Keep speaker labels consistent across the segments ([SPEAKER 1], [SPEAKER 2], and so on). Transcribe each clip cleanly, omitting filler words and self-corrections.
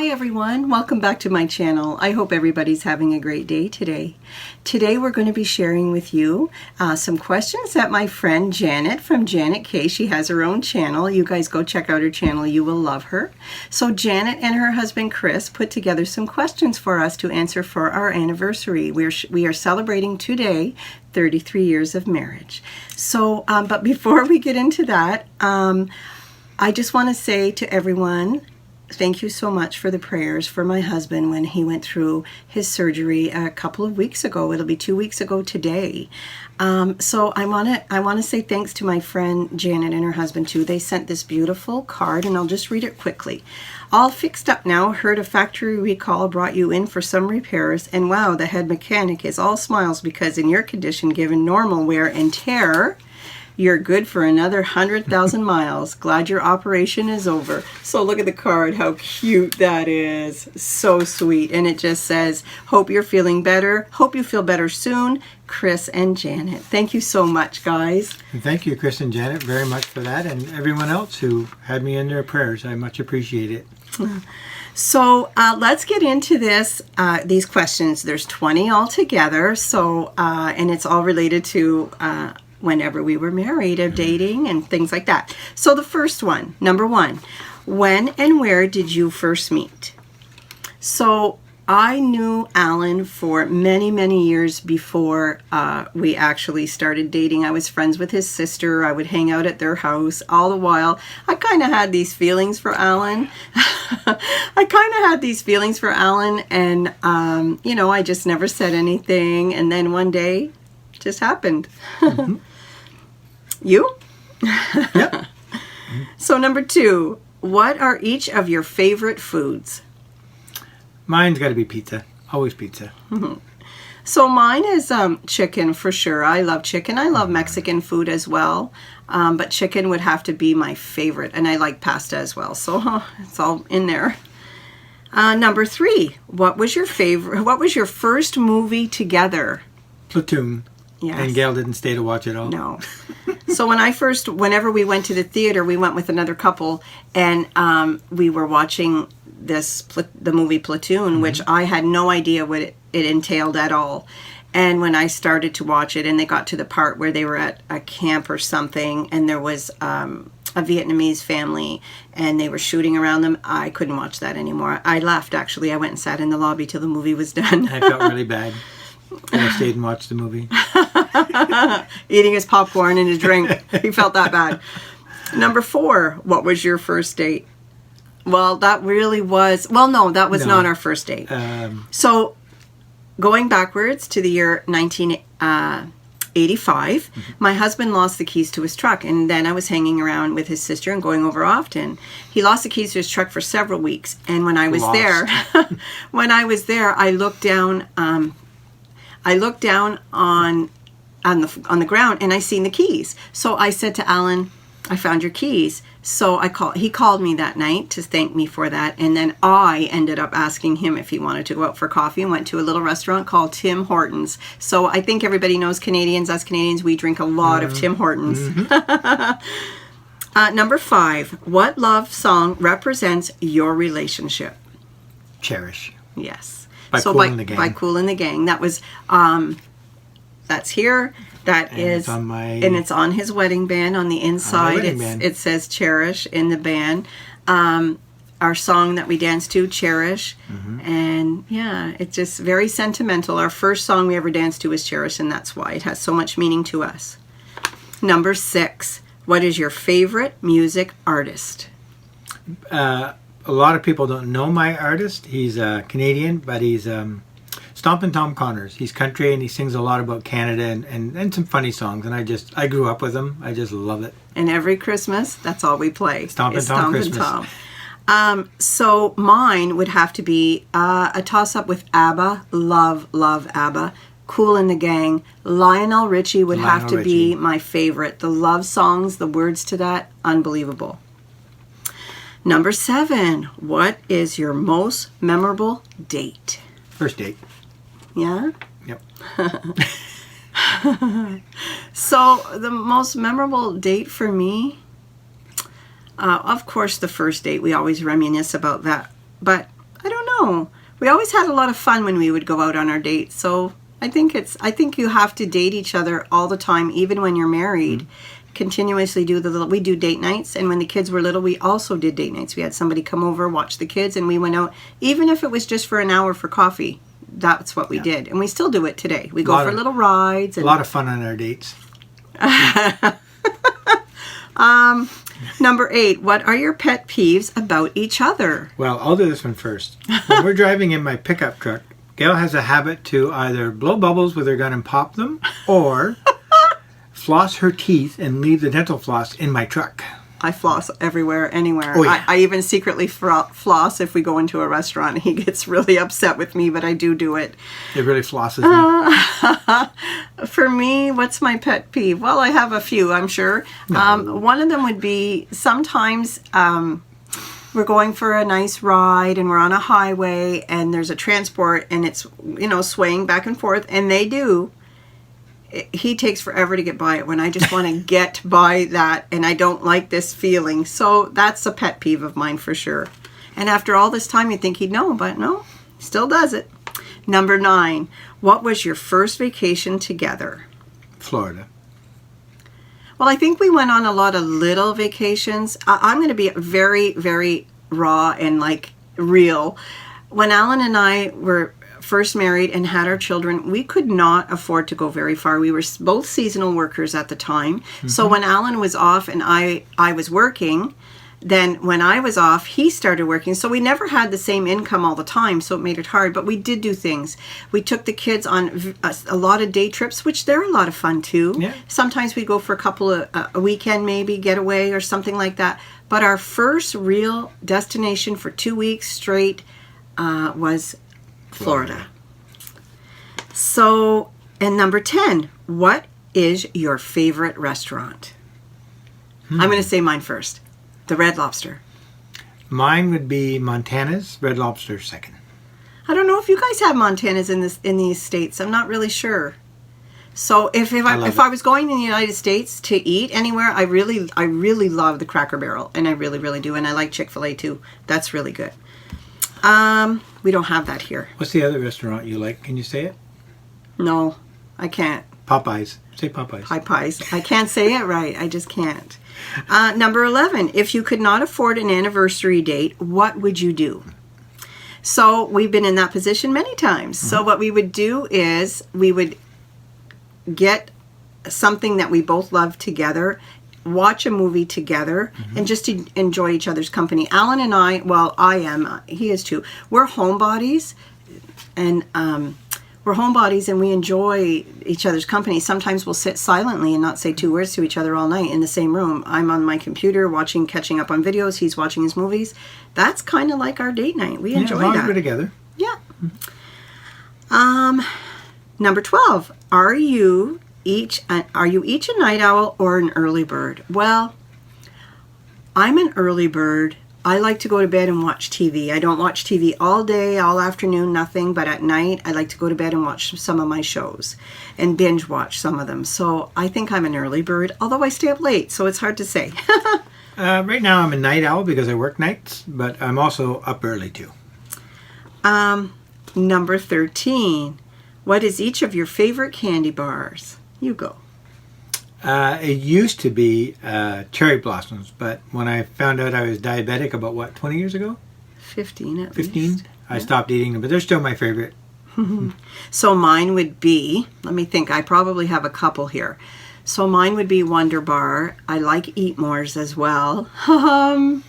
[SPEAKER 1] Hi everyone, welcome back to my channel. I hope everybody's having a great day today. Today we're going to be sharing with you some questions that my friend Janet from Janet K, she has her own channel. You guys go check out her channel, you will love her. So Janet and her husband Chris put together some questions for us to answer for our anniversary. We are celebrating today 33 years of marriage. So, but before we get into that, I just want to say to everyone, thank you so much for the prayers for my husband when he went through his surgery a couple of weeks ago. It'll be 2 weeks ago today. So I want to say thanks to my friend Janet and her husband too. They sent this beautiful card, and I'll just read it quickly. All fixed up now. Heard a factory recall brought you in for some repairs, and wow, the head mechanic is all smiles because in your condition, given normal wear and tear, you're good for another 100,000 miles. Glad your operation is over. So look at the card, how cute that is. So sweet. And it just says, hope you're feeling better. Hope you feel better soon. Chris and Janet. Thank you so much, guys.
[SPEAKER 2] And thank you, Chris and Janet, very much for that. And everyone else who had me in their prayers. I much appreciate it.
[SPEAKER 1] So let's get into these questions. There's 20 altogether. So, and it's all related to whenever we were married, of dating and things like that. So the first one, number 1, when and where did you first meet? So I knew Alan for many, many years before we actually started dating. I was friends with his sister. I would hang out at their house. All the while, I kind of had these feelings for Alan. And, you know, I just never said anything. And then one day, it just happened. Mm-hmm. You?
[SPEAKER 2] Yep.
[SPEAKER 1] So number 2, what are each of your favorite foods?
[SPEAKER 2] Mine's got to be pizza. Always pizza.
[SPEAKER 1] Mm-hmm. So mine is chicken for sure. I love chicken. I love Mexican food as well. But chicken would have to be my favorite. And I like pasta as well. So it's all in there. Number 3, what was your first movie together?
[SPEAKER 2] Platoon.
[SPEAKER 1] Yes.
[SPEAKER 2] And Gail didn't stay to watch it all.
[SPEAKER 1] No. So whenever we went to the theater, we went with another couple, and we were watching the movie Platoon, mm-hmm. which I had no idea what it entailed at all. And when I started to watch it, and they got to the part where they were at a camp or something, and there was a Vietnamese family, and they were shooting around them, I couldn't watch that anymore. I left, actually. I went and sat in the lobby till the movie was done.
[SPEAKER 2] I felt really bad. And I stayed and watched the movie.
[SPEAKER 1] Eating his popcorn and his drink. He felt that bad. Number 4, what was your first date? Well, that really was... Well, no, that was not our first date. So, going backwards to the year 1985, mm-hmm. my husband lost the keys to his truck, and then I was hanging around with his sister and going over often. He lost the keys to his truck for several weeks, and when I was there, I looked down... I looked down on the ground, and I seen the keys. So I said to Alan, I found your keys. So he called me that night to thank me for that. And then I ended up asking him if he wanted to go out for coffee, and went to a little restaurant called Tim Hortons. So I think everybody knows Canadians. Us Canadians, we drink a lot of Tim Hortons. Mm-hmm. Number 5, what love song represents your relationship?
[SPEAKER 2] Cherish.
[SPEAKER 1] Yes.
[SPEAKER 2] By Kool and the Gang.
[SPEAKER 1] By Kool and the Gang. That was, that's here. It's on his wedding band on the inside. It says Cherish in the band. Our song that we danced to, Cherish. Mm-hmm. And yeah, it's just very sentimental. Our first song we ever danced to was Cherish, and that's why it has so much meaning to us. Number 6, what is your favorite music artist?
[SPEAKER 2] A lot of people don't know my artist. He's Canadian, but he's Stompin' Tom Connors. He's country, and he sings a lot about Canada and some funny songs. And I grew up with him. I just love it.
[SPEAKER 1] And every Christmas, that's all we play.
[SPEAKER 2] Stompin' Tom Christmas.
[SPEAKER 1] Tom. So mine would have to be a toss-up with ABBA. Love ABBA. Kool and the Gang. Lionel Richie would have to be my favorite. The love songs, the words to that, unbelievable. Number 7, what is your most memorable date?
[SPEAKER 2] First date.
[SPEAKER 1] Yeah?
[SPEAKER 2] Yep.
[SPEAKER 1] So the most memorable date for me, Of course, the first date, we always reminisce about that. But know. We always had a lot of fun when we would go out on our dates. So I think you have to date each other all the time, even when you're married. Continuously do we do date nights, and when the kids were little, we also did date nights. We had somebody come over, watch the kids, and we went out, even if it was just for an hour for coffee. That's what we did, and we still do it today. We go for little rides.
[SPEAKER 2] A lot of fun on our dates.
[SPEAKER 1] Number 8, what are your pet peeves about each other?
[SPEAKER 2] Well, I'll do this one first. When we're driving in my pickup truck, Gail has a habit to either blow bubbles with her gun and pop them, or floss her teeth and leave the dental floss in my truck.
[SPEAKER 1] I floss everywhere, anywhere.
[SPEAKER 2] Oh, yeah.
[SPEAKER 1] I even secretly floss if we go into a restaurant. He gets really upset with me, but I do it.
[SPEAKER 2] It really flosses me.
[SPEAKER 1] For me, what's my pet peeve? Well, I have a few, I'm sure.
[SPEAKER 2] No.
[SPEAKER 1] One of them would be sometimes we're going for a nice ride and we're on a highway and there's a transport and it's, swaying back and forth, and he takes forever to get by it when I just want to get by that, and I don't like this feeling. So that's a pet peeve of mine for sure. And after all this time, you'd think he'd know, but no, he still does it. Number 9, what was your first vacation together?
[SPEAKER 2] Florida.
[SPEAKER 1] Well, I think we went on a lot of little vacations. I'm going to be very, very raw and real. When Alan and I were first married and had our children, we could not afford to go very far. We were both seasonal workers at the time. Mm-hmm. So when Alan was off and I was working, then when I was off, he started working. So we never had the same income all the time, so it made it hard. But we did do things. We took the kids on a lot of day trips, which they're a lot of fun too.
[SPEAKER 2] Yeah.
[SPEAKER 1] Sometimes we go for a weekend, maybe getaway or something like that. But our first real destination for 2 weeks straight was Florida. So, and number 10, what is your favorite restaurant? I'm going to say mine first. The Red Lobster.
[SPEAKER 2] Mine would be Montana's. Red Lobster second.
[SPEAKER 1] I don't know if you guys have Montana's in these states. I'm not really sure. So if I was going in the United States to eat anywhere, I really love the Cracker Barrel, and I really, really do. And I like Chick-fil-A too. That's really good. We don't have that here.
[SPEAKER 2] What's the other restaurant you like? Can you say it?
[SPEAKER 1] No, I can't.
[SPEAKER 2] Popeyes. Say Popeyes.
[SPEAKER 1] Popeyes. I can't say it right. I just can't. Number 11, if you could not afford an anniversary date, what would you do? So we've been in that position many times. Mm-hmm. So what we would do is we would get something that we both love together, watch a movie together, mm-hmm. and just to enjoy each other's company. Alan and I, well, he is too. We're homebodies, and we enjoy each other's company. Sometimes we'll sit silently and not say 2 words to each other all night in the same room. I'm on my computer catching up on videos. He's watching his movies. That's kind of like our date night. We enjoy that.
[SPEAKER 2] We're together.
[SPEAKER 1] Yeah. Number 12, are you each a night owl or an early bird? Well, I'm an early bird. I like to go to bed and watch TV. I don't watch TV all day, all afternoon, nothing. But at night, I like to go to bed and watch some of my shows and binge watch some of them. So I think I'm an early bird, although I stay up late, so it's hard to say.
[SPEAKER 2] Right now, I'm a night owl because I work nights, but I'm also up early too.
[SPEAKER 1] Number 13, what is each of your favorite candy bars? You go.
[SPEAKER 2] It used to be cherry blossoms, but when I found out I was diabetic about 20 years ago?
[SPEAKER 1] 15 at
[SPEAKER 2] 15?
[SPEAKER 1] least.
[SPEAKER 2] I stopped eating them, but they're still my favorite.
[SPEAKER 1] So mine would be, let me think, I probably have a couple here. So mine would be Wonder Bar. I like Eat More's as well. I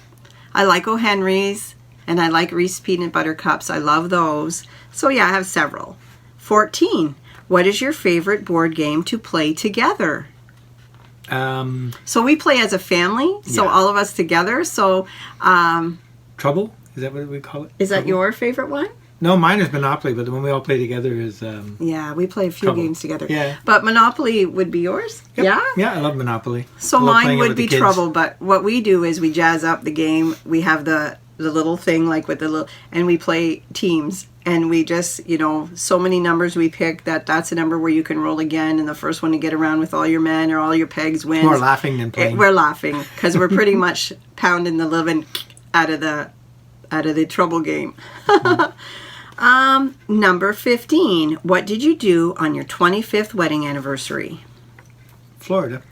[SPEAKER 1] like O. Henry's, and I like Reese's Peanut Butter Cups. I love those. So yeah, I have several. 14, what is your favorite board game to play together? So we play as a family, so
[SPEAKER 2] yeah.
[SPEAKER 1] all of us together. So
[SPEAKER 2] Trouble? Is that what we call it?
[SPEAKER 1] Is that
[SPEAKER 2] Trouble?
[SPEAKER 1] your favorite one?
[SPEAKER 2] No, mine is Monopoly, but the one we all play together is...
[SPEAKER 1] yeah, we play a few
[SPEAKER 2] Trouble.
[SPEAKER 1] games together.
[SPEAKER 2] Yeah.
[SPEAKER 1] But Monopoly would be yours?
[SPEAKER 2] Yep.
[SPEAKER 1] Yeah?
[SPEAKER 2] Yeah, I love Monopoly.
[SPEAKER 1] So
[SPEAKER 2] I love
[SPEAKER 1] mine
[SPEAKER 2] playing it
[SPEAKER 1] would
[SPEAKER 2] with
[SPEAKER 1] be
[SPEAKER 2] the kids.
[SPEAKER 1] Trouble, but what we do is we jazz up the game. We have the little thing with the little... And we play teams. And we just, so many numbers we pick that's a number where you can roll again, and the first one to get around with all your men or all your pegs wins.
[SPEAKER 2] More laughing than playing.
[SPEAKER 1] We're laughing because we're pretty much pounding the living out of out of the trouble game. Number 15. What did you do on your 25th wedding anniversary?
[SPEAKER 2] Florida.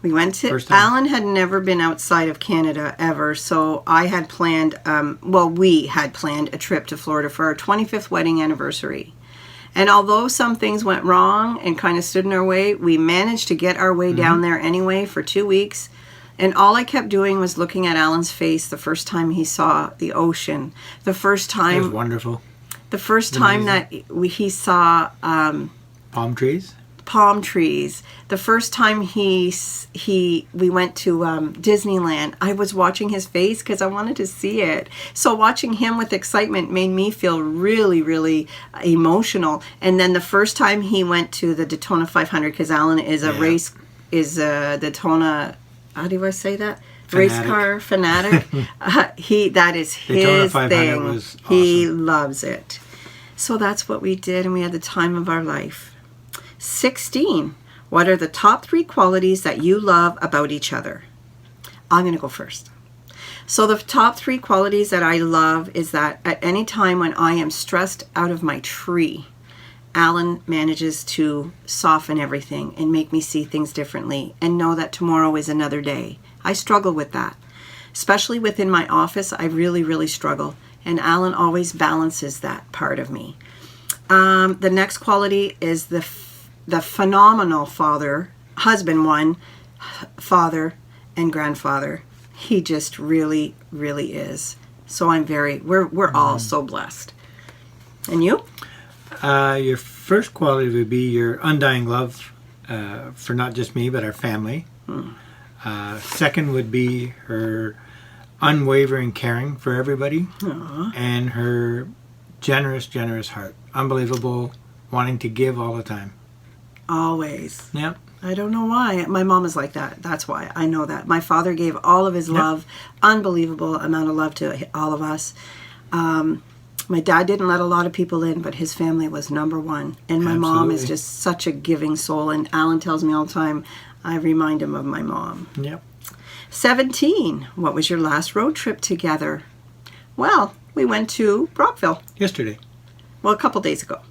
[SPEAKER 1] We went to,
[SPEAKER 2] First time.
[SPEAKER 1] Alan had never been outside of Canada ever, so I had planned, we had planned a trip to Florida for our 25th wedding anniversary. And although some things went wrong and kind of stood in our way, we managed to get our way down there anyway for 2 weeks. And all I kept doing was looking at Alan's face the first time he saw the ocean. The first
[SPEAKER 2] It was
[SPEAKER 1] time,
[SPEAKER 2] wonderful.
[SPEAKER 1] the first time that he saw
[SPEAKER 2] Palm trees.
[SPEAKER 1] palm trees. The first time we went to Disneyland, I was watching his face because I wanted to see it. So watching him with excitement made me feel really, really emotional. And then the first time he went to the Daytona 500, because Alan is a Daytona, how do I say that? Race car fanatic. That is
[SPEAKER 2] Daytona
[SPEAKER 1] his
[SPEAKER 2] 500
[SPEAKER 1] thing.
[SPEAKER 2] was
[SPEAKER 1] He
[SPEAKER 2] awesome.
[SPEAKER 1] loves it. So that's what we did, and we had the time of our life. 16. What are the top 3 qualities that you love about each other? I'm going to go first. So the top 3 qualities that I love is that at any time when I am stressed out of my tree, Alan manages to soften everything and make me see things differently and know that tomorrow is another day. I struggle with that. Especially within my office, I really, really struggle. And Alan always balances that part of me. The next quality is the phenomenal father, father, and grandfather. He just really, really is. So we're all so blessed. And you?
[SPEAKER 2] Your first quality would be your undying love for not just me, but our family. Second would be her unwavering caring for everybody.
[SPEAKER 1] Aww.
[SPEAKER 2] And her generous, generous heart. Unbelievable, wanting to give all the time.
[SPEAKER 1] Always.
[SPEAKER 2] Yep.
[SPEAKER 1] I don't know why. My mom is like that. That's why. I know that. My father gave all of his love, unbelievable amount of love to all of us. My dad didn't let a lot of people in, but his family was number one. And my mom is
[SPEAKER 2] Absolutely.
[SPEAKER 1] just such a giving soul. And Alan tells me all the time, I remind him of my mom.
[SPEAKER 2] Yep.
[SPEAKER 1] 17. What was your last road trip together? Well, we went to Brockville.
[SPEAKER 2] Yesterday.
[SPEAKER 1] Well, a couple days ago.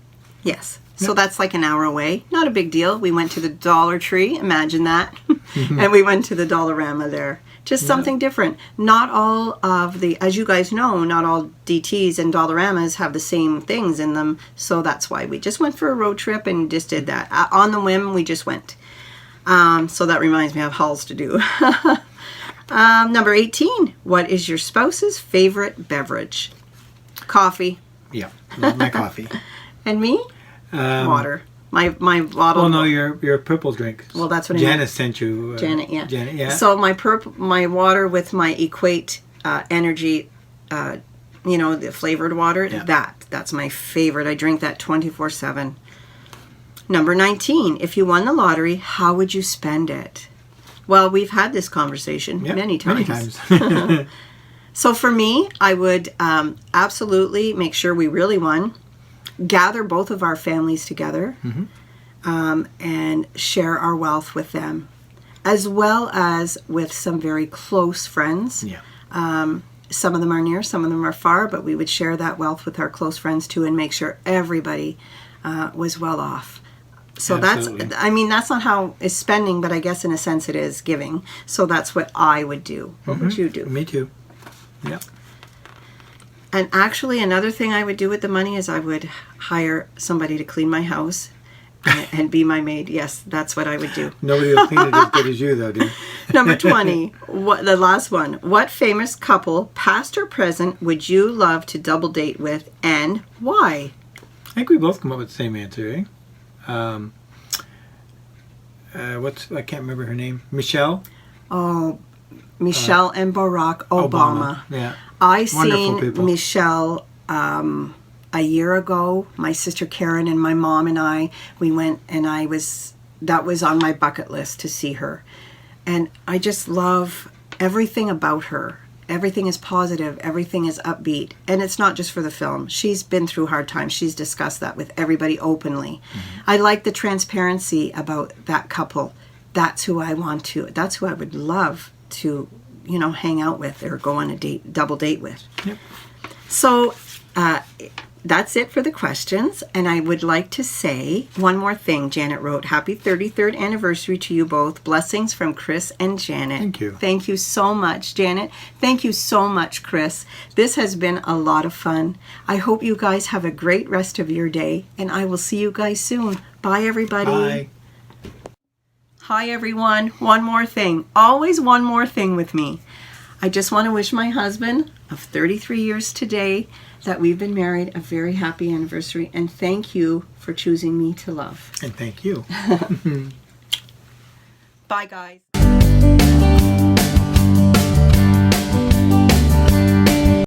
[SPEAKER 1] Yes. So that's like an hour away. Not a big deal. We went to the Dollar Tree. Imagine that. And we went to the Dollarama there. Just something different. Not all of the, as you guys know, not all DTs and Dollaramas have the same things in them. So that's why we just went for a road trip and just did that. On the whim, we just went. So that reminds me of hauls to do. Number 18. What is your spouse's favorite beverage? Coffee.
[SPEAKER 2] Yeah. Love my coffee.
[SPEAKER 1] And me? Water. My bottle.
[SPEAKER 2] Well, no, your purple drink.
[SPEAKER 1] Well, that's what I
[SPEAKER 2] Janice
[SPEAKER 1] meant.
[SPEAKER 2] sent you.
[SPEAKER 1] Janet, yeah.
[SPEAKER 2] Janet, yeah.
[SPEAKER 1] So my water with my Equate energy, the flavored water.
[SPEAKER 2] Yeah.
[SPEAKER 1] That's my favorite. I drink that 24/7. Number 19. If you won the lottery, how would you spend it? Well, we've had this conversation
[SPEAKER 2] Yep,
[SPEAKER 1] many times.
[SPEAKER 2] Many times.
[SPEAKER 1] So for me, I would absolutely make sure we really won. Gather both of our families together and share our wealth with them, as well as with some very close friends.
[SPEAKER 2] Yeah.
[SPEAKER 1] Some of them are near, some of them are far, but we would share that wealth with our close friends too and make sure everybody was well off. So
[SPEAKER 2] Absolutely.
[SPEAKER 1] that's not how it's spending, but I guess in a sense it is giving. So that's what I would do. What would you do?
[SPEAKER 2] Me too. Yep.
[SPEAKER 1] And actually, another thing I would do with the money is I would hire somebody to clean my house and be my maid. Yes, that's what I would do.
[SPEAKER 2] Nobody will clean it as good as you, though, dude.
[SPEAKER 1] Number 20, the last one. What famous couple, past or present, would you love to double date with and why?
[SPEAKER 2] I think we both come up with the same answer, eh? I can't remember her name. Michelle?
[SPEAKER 1] Oh, Michelle and Barack Obama.
[SPEAKER 2] Yeah.
[SPEAKER 1] I
[SPEAKER 2] Wonderful
[SPEAKER 1] seen
[SPEAKER 2] people.
[SPEAKER 1] Michelle a year ago. My sister Karen and my mom and I, we went, and that was on my bucket list to see her. And I just love everything about her. Everything is positive. Everything is upbeat. And it's not just for the film. She's been through hard times. She's discussed that with everybody openly. I like the transparency about that couple. That's who I that's who I would love to, hang out with or go on a double date with.
[SPEAKER 2] Yep.
[SPEAKER 1] So that's it for the questions. And I would like to say one more thing. Janet wrote, happy 33rd anniversary to you both. Blessings from Chris and Janet.
[SPEAKER 2] Thank you.
[SPEAKER 1] Thank you so much, Janet. Thank you so much, Chris. This has been a lot of fun. I hope you guys have a great rest of your day, and I will see you guys soon. Bye, everybody.
[SPEAKER 2] Bye.
[SPEAKER 1] Hi, everyone. One more thing. Always one more thing with me. I just want to wish my husband of 33 years today that we've been married a very happy anniversary, and thank you for choosing me to love.
[SPEAKER 2] And thank you.
[SPEAKER 1] Bye, guys.